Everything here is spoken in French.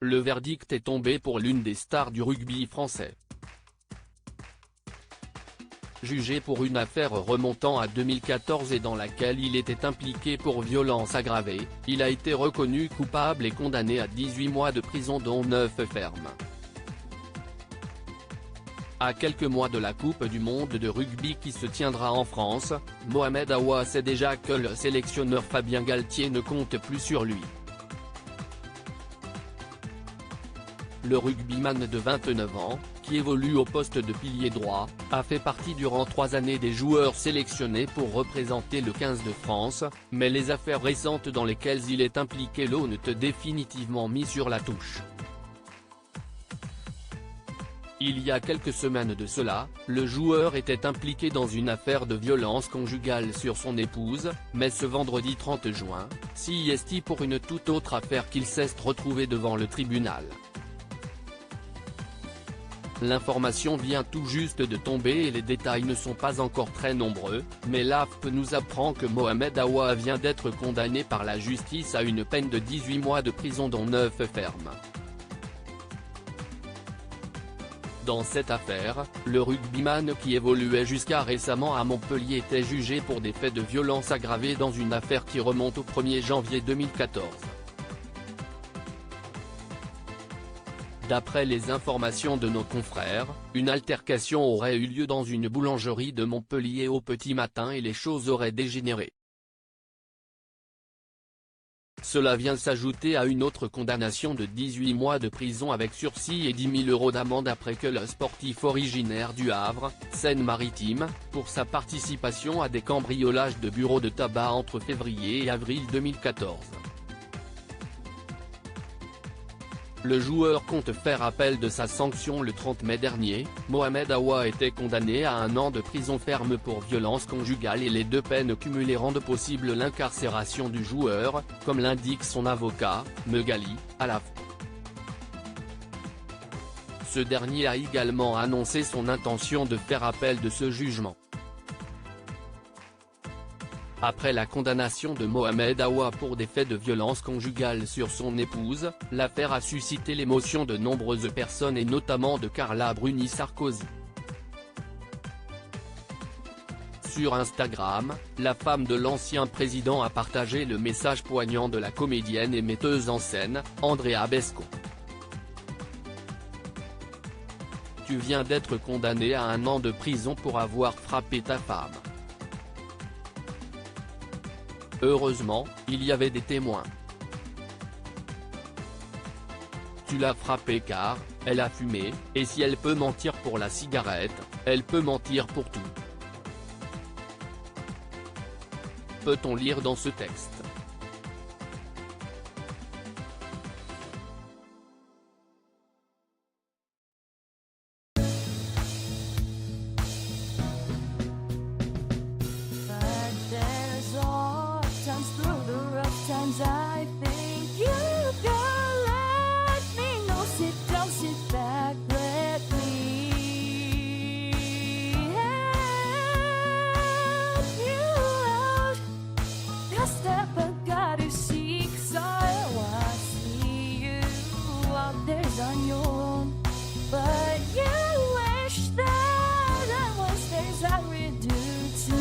le verdict est tombé pour l'une des stars du rugby français. Jugé pour une affaire remontant à 2014 et dans laquelle il était impliqué pour violence aggravée, il a été reconnu coupable et condamné à 18 mois de prison dont 9 fermes. À quelques mois de la Coupe du monde de rugby qui se tiendra en France, Mohamed Awa sait déjà que le sélectionneur Fabien Galtier ne compte plus sur lui. Le rugbyman de 29 ans, qui évolue au poste de pilier droit, a fait partie durant 3 années des joueurs sélectionnés pour représenter le 15 de France, mais les affaires récentes dans lesquelles il est impliqué l'ont définitivement mis sur la touche. Il y a quelques semaines de cela, le joueur était impliqué dans une affaire de violence conjugale sur son épouse, mais ce vendredi 30 juin, c'est pour une toute autre affaire qu'il s'est retrouvé devant le tribunal. L'information vient tout juste de tomber et les détails ne sont pas encore très nombreux, mais l'AFP nous apprend que Mohamed Awa vient d'être condamné par la justice à une peine de 18 mois de prison dont 9 fermes. Dans cette affaire, le rugbyman qui évoluait jusqu'à récemment à Montpellier était jugé pour des faits de violence aggravée dans une affaire qui remonte au 1er janvier 2014. D'après les informations de nos confrères, une altercation aurait eu lieu dans une boulangerie de Montpellier au petit matin et les choses auraient dégénéré. Cela vient s'ajouter à une autre condamnation de 18 mois de prison avec sursis et 10 000 € d'amende après que le sportif originaire du Havre, Seine-Maritime, pour sa participation à des cambriolages de bureaux de tabac entre février et avril 2014. Le joueur compte faire appel de sa sanction le 30 mai dernier. Mohamed Awa était condamné à 1 an de prison ferme pour violence conjugale et les 2 peines cumulées rendent possible l'incarcération du joueur, comme l'indique son avocat, Megali, à l'AFP. Ce dernier a également annoncé son intention de faire appel de ce jugement. Après la condamnation de Mohamed Awa pour des faits de violence conjugale sur son épouse, l'affaire a suscité l'émotion de nombreuses personnes et notamment de Carla Bruni Sarkozy. Sur Instagram, la femme de l'ancien président a partagé le message poignant de la comédienne et metteuse en scène, Andrea Bescon. Tu viens d'être condamné à 1 an de prison pour avoir frappé ta femme. Heureusement, il y avait des témoins. Tu l'as frappée car, elle a fumé, et si elle peut mentir pour la cigarette, elle peut mentir pour tout. Peut-on lire dans ce texte ? I think you can let me know. Sit down, sit back, let me help you out. Just step I gotta seek, so I see you out there's on your own. But you wish that I was theirs I would do too.